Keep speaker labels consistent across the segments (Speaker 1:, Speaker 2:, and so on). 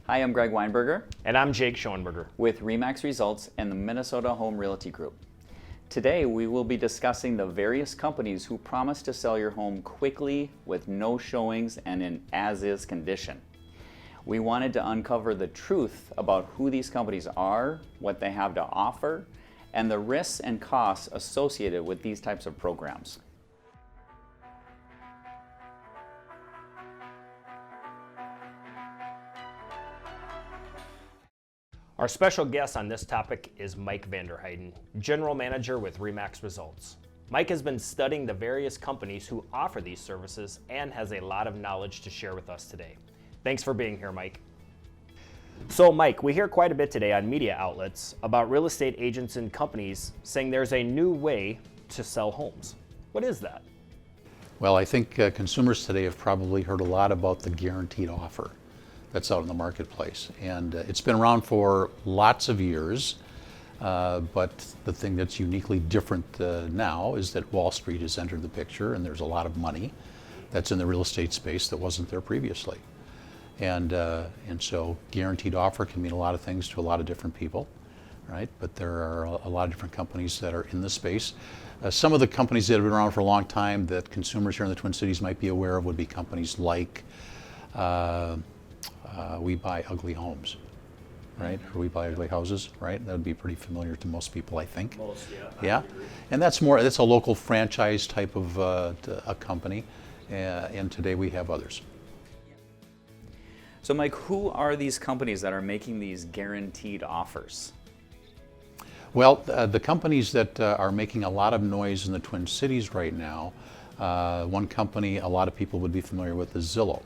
Speaker 1: Hi, I'm Greg Weinberger
Speaker 2: And I'm Jake Schoenberger
Speaker 1: with RE/MAX Results and the Minnesota Home Realty Group. Today we will be discussing the various companies who promise to sell your home quickly with no showings and in as-is condition. We wanted to uncover the truth about who these companies are, what they have to offer, and the risks and costs associated with these types of programs.
Speaker 2: Our special guest on this topic is Mike Vanderheyden, General Manager with RE/MAX Results. Mike has been studying the various companies who offer these services and has a lot of knowledge to share with us today. Thanks for being here, Mike. So Mike, we hear quite a bit today on media outlets about real estate agents and companies saying there's a new way to sell homes. What is that?
Speaker 3: Well, I think consumers today have probably heard a lot about the guaranteed offer that's out in the marketplace. And it's been around for lots of years, but the thing that's uniquely different now is that Wall Street has entered the picture and there's a lot of money that's in the real estate space that wasn't there previously. And so guaranteed offer can mean a lot of things to a lot of different people, right? But there are a lot of different companies that are in the space. Some of the companies that have been around for a long time that consumers here in the Twin Cities might be aware of would be companies like We Buy Ugly Homes, right? Or We Buy Ugly Houses, right? That would be pretty familiar to most people, I think.
Speaker 2: Most, yeah.
Speaker 3: Yeah, and that's a local franchise type of a company, and today we have others.
Speaker 1: So Mike, who are these companies that are making these guaranteed offers?
Speaker 3: Well, the companies that are making a lot of noise in the Twin Cities right now, one company a lot of people would be familiar with is Zillow.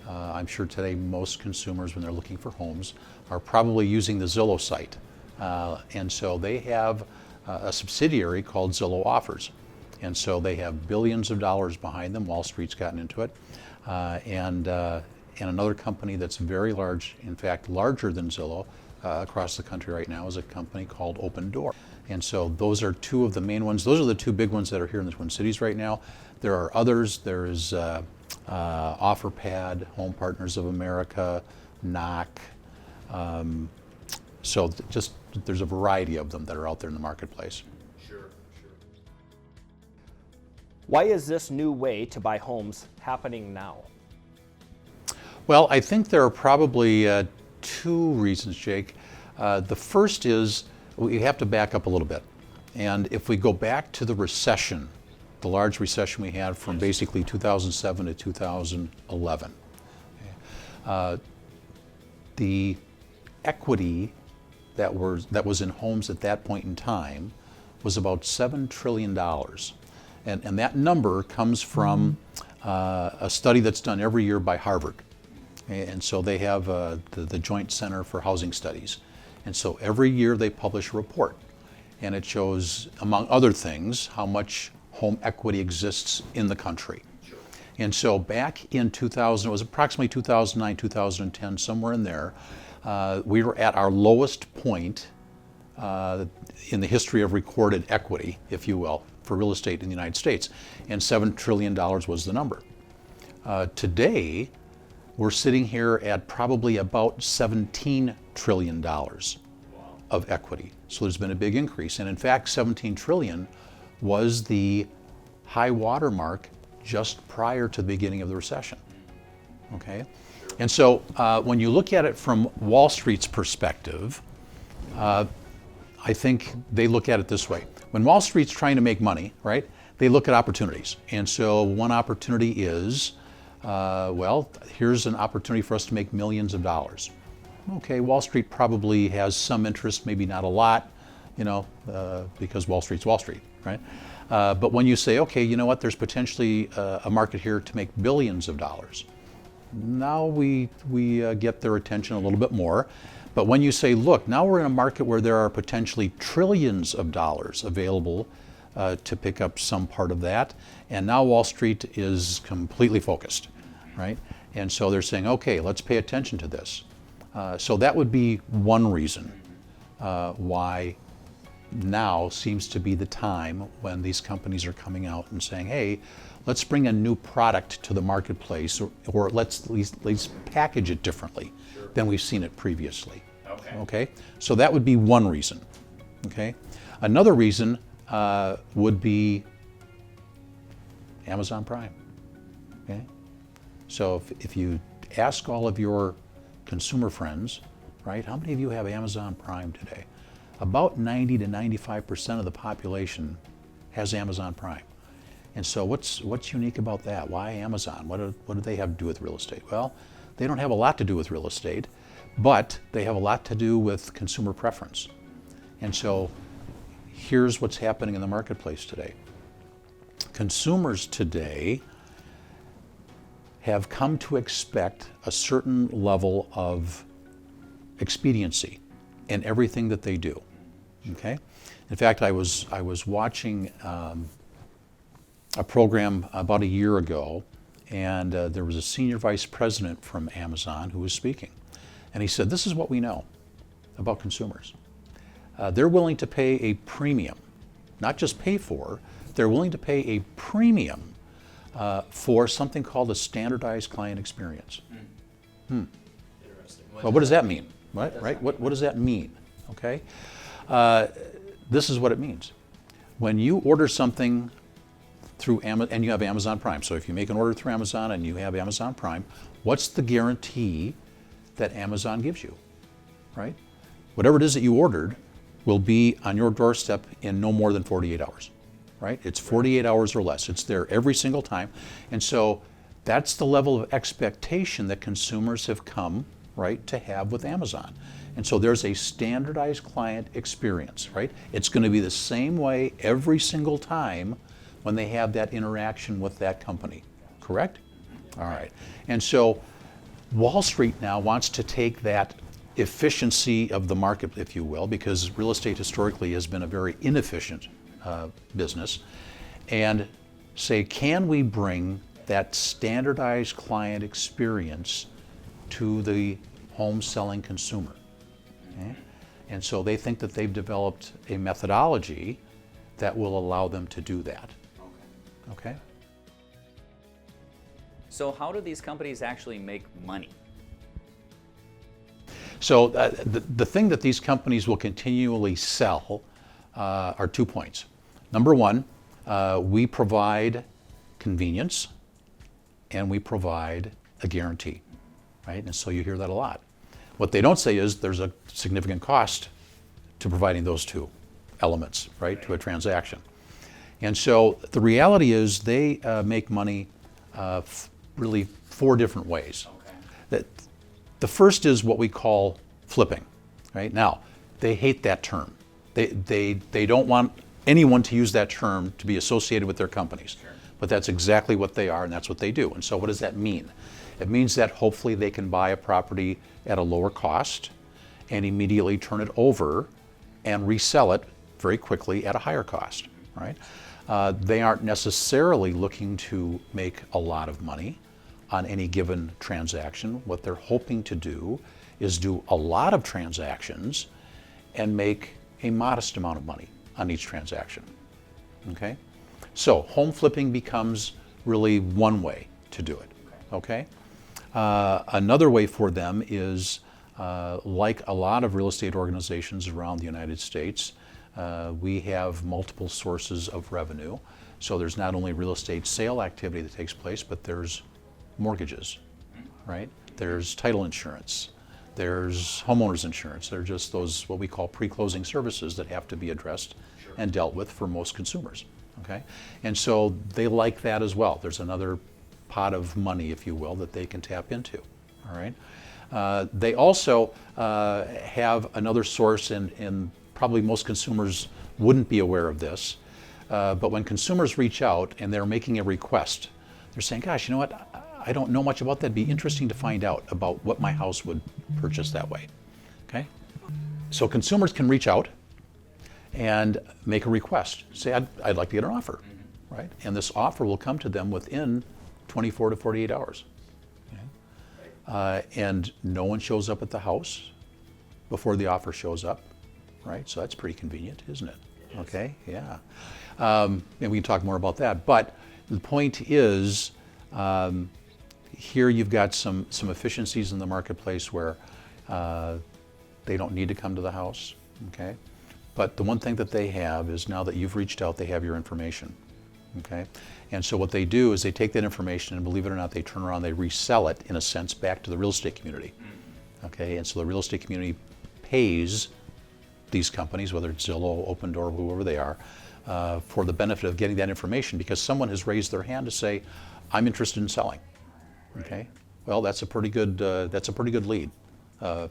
Speaker 3: I'm sure today most consumers, when they're looking for homes, are probably using the Zillow site. And so they have a subsidiary called Zillow Offers. And so they have billions of dollars behind them. Wall Street's gotten into it. And another company that's very large, in fact larger than Zillow across the country right now, is a company called Open Door. And so those are two of the main ones. Those are the two big ones that are here in the Twin Cities right now. There are others. There is OfferPad, Home Partners of America, Knock. So just there's a variety of them that are out there in the marketplace.
Speaker 2: Sure. Why is this new way to buy homes happening now?
Speaker 3: Well, I think there are probably two reasons, Jake. The first is we have to back up a little bit. And if we go back to the recession, the large recession we had from basically 2007 to 2011, the equity that was in homes at that point in time was about $7 trillion. And that number comes from a study that's done every year by Harvard. And so they have the Joint Center for Housing Studies. And so every year they publish a report. And it shows, among other things, how much home equity exists in the country. Sure. And so back in 2000, it was approximately 2009, 2010, somewhere in there, we were at our lowest point in the history of recorded equity, if you will, for real estate in the United States. And $7 trillion was the number. Today, we're sitting here at probably about $17 trillion of equity. So there's been a big increase. And in fact, 17 trillion was the high water mark just prior to the beginning of the recession. Okay? And so when you look at it from Wall Street's perspective, I think they look at it this way. When Wall Street's trying to make money, right, they look at opportunities. And so one opportunity is, well, here's an opportunity for us to make millions of dollars. Okay, Wall Street probably has some interest, maybe not a lot, because Wall Street's Wall Street, right? But when you say, okay, you know what, there's potentially a market here to make billions of dollars, now we get their attention a little bit more. But when you say, look, now we're in a market where there are potentially trillions of dollars available to pick up some part of that, and now Wall Street is completely focused, right? And so they're saying, okay, let's pay attention to this. So that would be one reason why now seems to be the time when these companies are coming out and saying, hey, let's bring a new product to the marketplace, or let's at least package it differently than we've seen it previously. Okay? So that would be one reason. Okay? Another reason would be Amazon Prime. Okay? So if you ask all of your consumer friends, right, how many of you have Amazon Prime today? About 90 to 95% of the population has Amazon Prime. And so what's unique about that? Why Amazon? What do they have to do with real estate? Well, they don't have a lot to do with real estate, but they have a lot to do with consumer preference. And so here's what's happening in the marketplace today. Consumers today have come to expect a certain level of expediency in everything that they do. Okay? In fact, I was watching a program about a year ago, and there was a senior vice president from Amazon who was speaking. And he said, this is what we know about consumers. They're willing to pay a premium, not just pay for, they're willing to pay a premium for something called a standardized client experience.
Speaker 2: Interesting.
Speaker 3: Well, what does that mean? Right? What does that mean? Okay? This is what it means. When you order something through Amazon, and you have Amazon Prime, so if you make an order through Amazon and you have Amazon Prime, what's the guarantee that Amazon gives you? Right? Whatever it is that you ordered will be on your doorstep in no more than 48 hours. Right? It's 48 hours or less. It's there every single time. And so that's the level of expectation that consumers have come, right, to have with Amazon. And so there's a standardized client experience, right? It's going to be the same way every single time when they have that interaction with that company, correct? All right. And so Wall Street now wants to take that efficiency of the market, if you will, because real estate historically has been a very inefficient business, and say, can we bring that standardized client experience to the home selling consumer? Okay? And so they think that they've developed a methodology that will allow them to do that. Okay?
Speaker 1: So how do these companies actually make money?
Speaker 3: So the thing that these companies will continually sell are 2 points. Number one, we provide convenience and we provide a guarantee, right? And so you hear that a lot. What they don't say is there's a significant cost to providing those two elements, right, to a transaction. And so the reality is they make money really 4 different ways. The first is what we call flipping, right? Now, they hate that term. They don't want anyone to use that term to be associated with their companies. Sure. But that's exactly what they are, and that's what they do. And so what does that mean? It means that hopefully they can buy a property at a lower cost and immediately turn it over and resell it very quickly at a higher cost, right? They aren't necessarily looking to make a lot of money on any given transaction. What they're hoping to do is do a lot of transactions and make a modest amount of money on each transaction. Okay? So home flipping becomes really one way to do it. Okay? Another way for them is, like a lot of real estate organizations around the United States, we have multiple sources of revenue. So there's not only real estate sale activity that takes place, but there's mortgages, right? There's title insurance. There's homeowners insurance. They're just those what we call pre-closing services that have to be addressed and dealt with for most consumers. Okay, and so they like that as well. There's another pot of money, if you will, that they can tap into. All right. They also have another source, and probably most consumers wouldn't be aware of this, but when consumers reach out and they're making a request, they're saying, "Gosh, you know what? I don't know much about that. It'd be interesting to find out about what my house would purchase that way." Okay? So consumers can reach out and make a request. Say, I'd like to get an offer, right? And this offer will come to them within 24 to 48 hours. Okay? And no one shows up at the house before the offer shows up. right? So that's pretty convenient, isn't it? Okay, yeah. And we can talk more about that. But the point is, here you've got some efficiencies in the marketplace where they don't need to come to the house, okay? But the one thing that they have is now that you've reached out, they have your information, okay? And so what they do is they take that information and, believe it or not, they turn around, they resell it, in a sense, back to the real estate community, okay? And so the real estate community pays these companies, whether it's Zillow, Open Door, whoever they are, for the benefit of getting that information, because someone has raised their hand to say, I'm interested in selling, okay? Well, that's a pretty good lead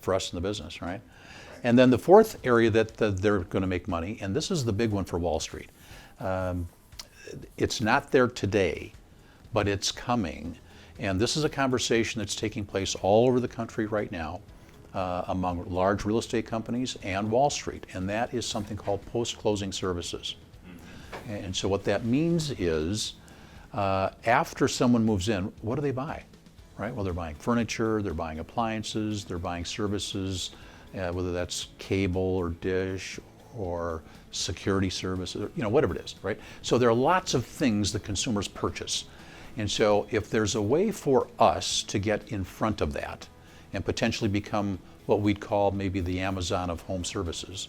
Speaker 3: for us in the business, right? And then the fourth area that they're going to make money, and this is the big one for Wall Street. It's not there today, but it's coming. And this is a conversation that's taking place all over the country right now among large real estate companies and Wall Street, and that is something called post-closing services. And so what that means is, after someone moves in, what do they buy? Right? Well, they're buying furniture, they're buying appliances, they're buying services, whether that's cable or dish or security services, whatever it is, right? So there are lots of things that consumers purchase. And so if there's a way for us to get in front of that and potentially become what we'd call maybe the Amazon of home services,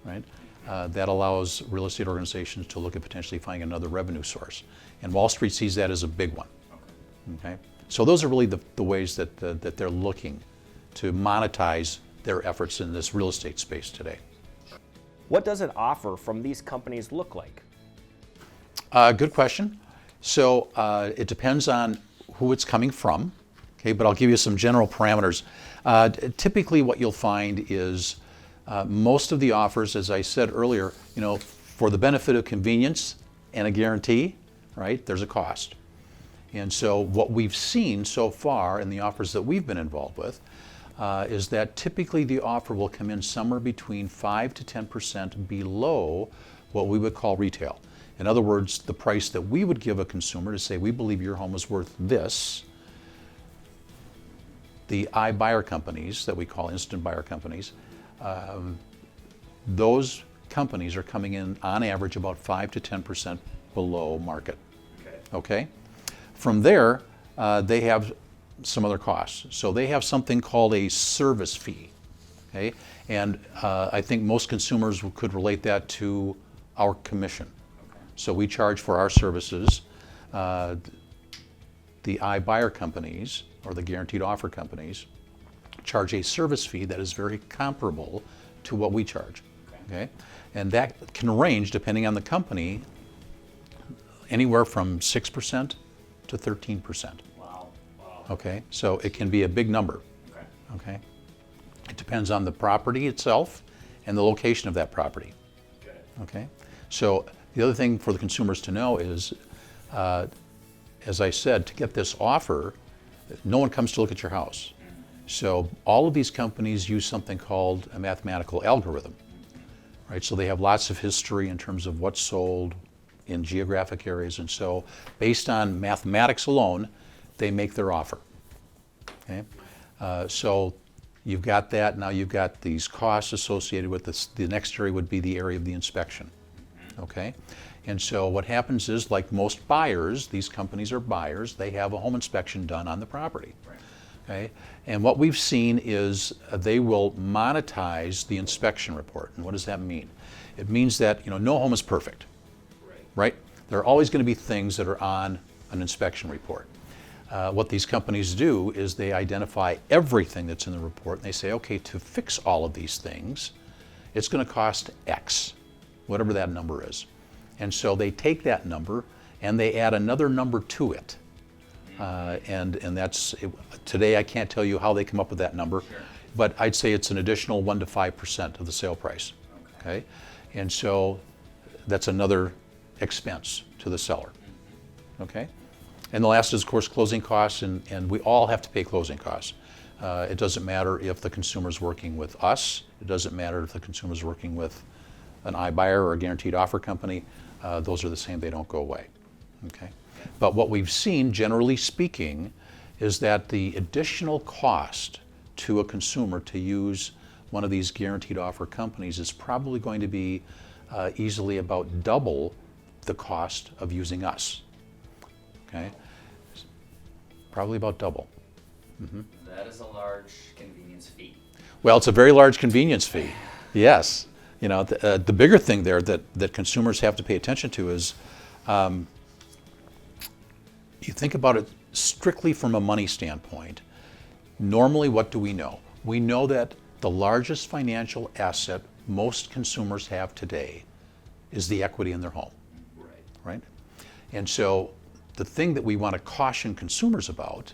Speaker 3: right? That allows real estate organizations to look at potentially finding another revenue source. And Wall Street sees that as a big one, okay? So those are really the ways that they're looking to monetize their efforts in this real estate space today.
Speaker 2: What does an offer from these companies look like?
Speaker 3: Good question. So it depends on who it's coming from, okay, but I'll give you some general parameters. Typically what you'll find is most of the offers, as I said earlier, for the benefit of convenience and a guarantee, right, there's a cost. And so what we've seen so far in the offers that we've been involved with is that typically the offer will come in somewhere between 5 to 10% below what we would call retail. In other words, the price that we would give a consumer to say, we believe your home is worth this. The iBuyer companies that we call instant buyer companies, those companies are coming in on average about 5 to 10% below market. Okay? From there, they have some other costs. So they have something called a service fee, okay? And I think most consumers could relate that to our commission. So we charge for our services. The iBuyer companies, or the guaranteed offer companies, charge a service fee that is very comparable to what we charge, okay? And that can range, depending on the company, anywhere from 6% to 13%. Okay, so it can be a big number. Okay, it depends on the property itself and the location of that property. Okay, so the other thing for the consumers to know is, as I said, to get this offer, no one comes to look at your house. So all of these companies use something called a mathematical algorithm, right? So they have lots of history in terms of what's sold in geographic areas, and so based on mathematics alone, they make their offer. Okay, so you've got that. Now you've got these costs associated with this. The next area would be the area of the inspection. Okay, and so what happens is, like most buyers, these companies are buyers. They have a home inspection done on the property. Okay, and what we've seen is they will monetize the inspection report. And what does that mean? It means that no home is perfect. Right? There are always going to be things that are on an inspection report. What these companies do is they identify everything that's in the report, and they say, okay, to fix all of these things, it's going to cost X, whatever that number is. And so they take that number and they add another number to it. And that's, today I can't tell you how they come up with that number, but I'd say it's an additional 1 to 5% of the sale price. Okay? And so that's another expense to the seller. Okay? And the last is, of course, closing costs, and we all have to pay closing costs. It doesn't matter if the consumer's working with us. It doesn't matter if the consumer's working with an iBuyer or a guaranteed offer company. Those are the same. They don't go away. Okay? But what we've seen, generally speaking, is that the additional cost to a consumer to use one of these guaranteed offer companies is probably going to be easily about double the cost of using us. Okay, probably about double.
Speaker 1: That is a large convenience fee.
Speaker 3: Well, it's a very large convenience fee. Yes, you know, the bigger thing there that consumers have to pay attention to is you think about it strictly from a money standpoint. Normally, what do we know? We know that the largest financial asset most consumers have today is the equity in their home. Right? And so the thing that we want to caution consumers about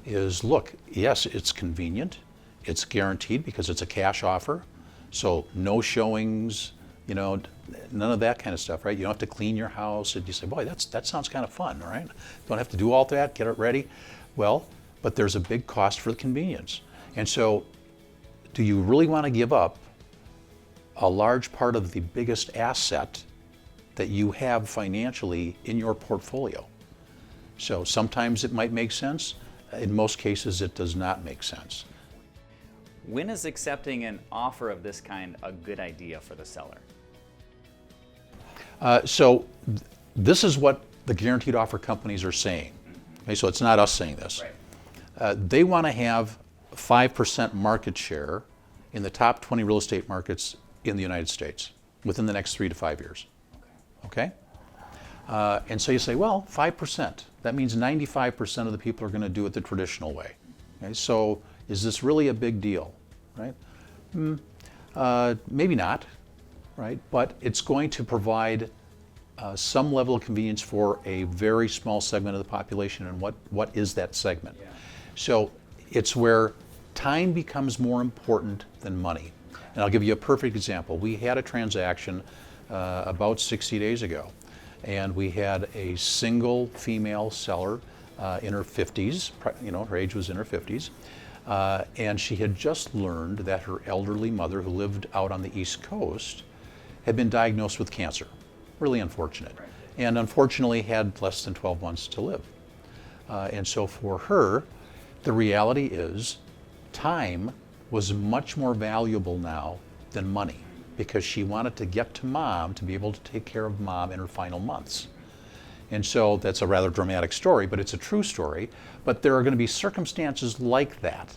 Speaker 3: is, look, yes, it's convenient, it's guaranteed because it's a cash offer, so no showings, you know, none of that kind of stuff, right? You don't have to clean your house, and you say, boy, that sounds kind of fun, right? Don't have to do all that, get it ready. Well, but there's a big cost for the convenience. And so do you really want to give up a large part of the biggest asset that you have financially in your portfolio? So sometimes it might make sense. In most cases, it does not make sense.
Speaker 1: When is accepting an offer of this kind a good idea for the seller?
Speaker 3: This is what the guaranteed offer companies are saying. Okay, so it's not us saying this.
Speaker 1: Right.
Speaker 3: They want to have 5% market share in the top 20 real estate markets in the United States within the next 3 to 5 years. Okay? And so you say, well, 5%. That means 95% of the people are going to do it the traditional way. Okay? So is this really a big deal? Right? Maybe not. Right? But it's going to provide some level of convenience for a very small segment of the population. And what is that segment?
Speaker 1: Yeah.
Speaker 3: So it's where time becomes more important than money. And I'll give you a perfect example. We had a transaction about 60 days ago, and we had a single female seller in her 50s, you know, her age was in her 50s, and she had just learned that her elderly mother, who lived out on the East Coast, had been diagnosed with cancer. Really unfortunate.
Speaker 1: Right.
Speaker 3: And unfortunately had less than 12 months to live. And so for her, the reality is time was much more valuable now than money, because she wanted to get to mom to be able to take care of mom in her final months. And so that's a rather dramatic story, but it's a true story. But there are going to be circumstances like that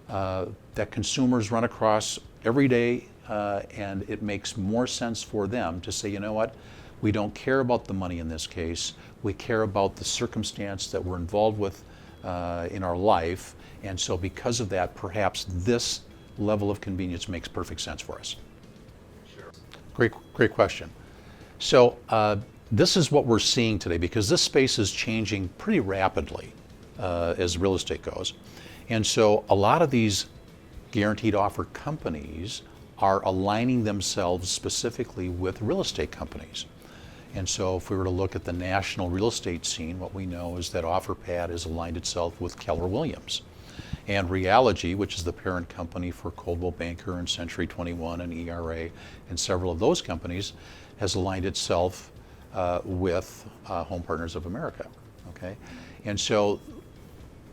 Speaker 3: that consumers run across every day, and it makes more sense for them to say, you know what, we don't care about the money in this case. We care about the circumstance that we're involved with in our life. And so because of that, perhaps this level of convenience makes perfect sense for us.
Speaker 1: Sure.
Speaker 3: Great question. So this is what we're seeing today, because this space is changing pretty rapidly as real estate goes. And so a lot of these guaranteed offer companies are aligning themselves specifically with real estate companies. And so if we were to look at the national real estate scene, what we know is that OfferPad has aligned itself with Keller Williams. And Realogy, which is the parent company for Coldwell Banker and Century 21 and ERA and several of those companies, has aligned itself with Home Partners of America. Okay? And so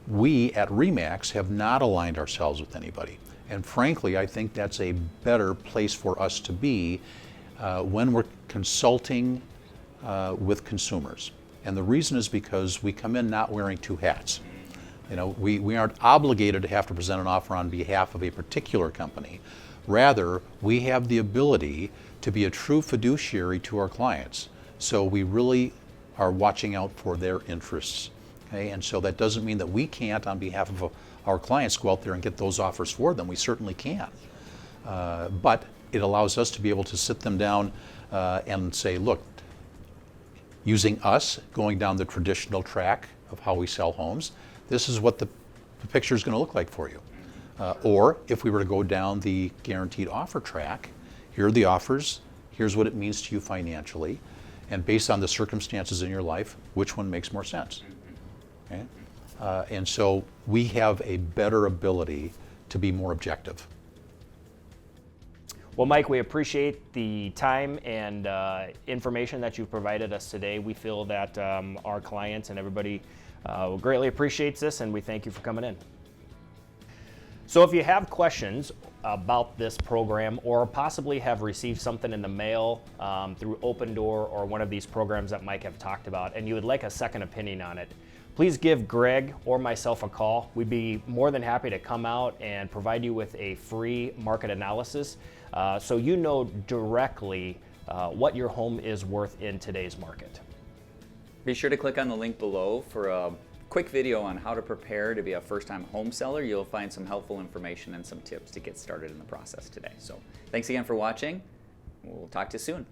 Speaker 3: we at RE/MAX have not aligned ourselves with anybody. And frankly, I think that's a better place for us to be when we're consulting with consumers. And the reason is because we come in not wearing two hats. You know, we aren't obligated to have to present an offer on behalf of a particular company. Rather, we have the ability to be a true fiduciary to our clients. So we really are watching out for their interests. Okay? And so that doesn't mean that we can't, on behalf of our clients, go out there and get those offers for them. We certainly can. But it allows us to be able to sit them down and say, look, using us, going down the traditional track of how we sell homes, this is what the picture is going to look like for you. Or if we were to go down the guaranteed offer track, here are the offers, here's what it means to you financially, and based on the circumstances in your life, which one makes more sense? Okay? And so we have a better ability to be more objective.
Speaker 2: Well, Mike, we appreciate the time and information that you've provided us today. We feel that our clients and everybody greatly appreciates this, and we thank you for coming in. So if you have questions about this program or possibly have received something in the mail through Open Door or one of these programs that Mike have talked about, and you would like a second opinion on it, please give Greg or myself a call. We'd be more than happy to come out and provide you with a free market analysis so you know directly what your home is worth in today's market.
Speaker 1: Be sure to click on the link below for a quick video on how to prepare to be a first-time home seller. You'll find some helpful information and some tips to get started in the process today. So thanks again for watching. We'll talk to you soon.